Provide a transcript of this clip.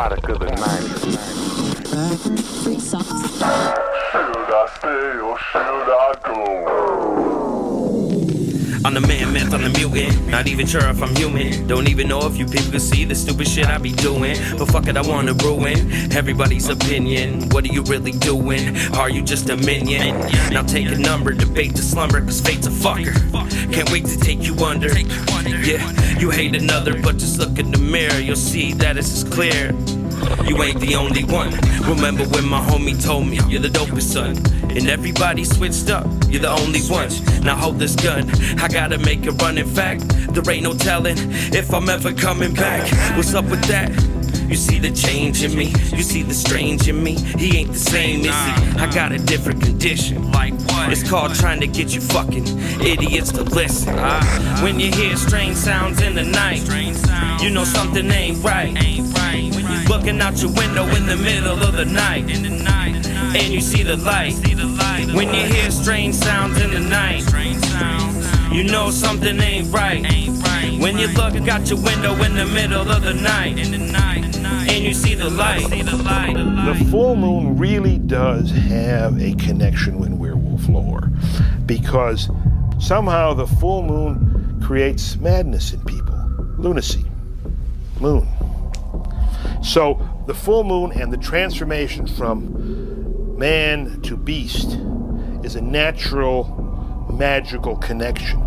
product of the 90s. Should I stay or should I go? I'm the man, myth, I'm the mutant. Not even sure if I'm human. Don't even know if you people can see the stupid shit I be doing. But fuck it, I wanna ruin everybody's opinion. What are you really doing? Are you just a minion? Now take a number, debate the slumber, cause fate's a fucker. Can't wait to take you under. Yeah, you hate another, but just look in the mirror, you'll see that it's as clear. You ain't the only one. Remember when my homie told me you're the dopest son, and everybody switched up, you're the only one. Now hold this gun, I gotta make a run. In fact, there ain't no telling if I'm ever coming back. What's up with that? You see the change in me, you see the strange in me. He ain't the same, is he? I got a different condition. Like what? It's called trying to get you fucking idiots to listen. When you hear strange sounds in the night, you know something ain't right. When you're looking out your window in the middle of the night, and you see the light. When you hear strange sounds in the night, you know something ain't right. When you look out your window in the middle of the night, and you see the light. The full moon really does have a connection with werewolf lore, because somehow the full moon creates madness in people, lunacy, moon. So the full moon and the transformation from man to beast is a natural, magical connection.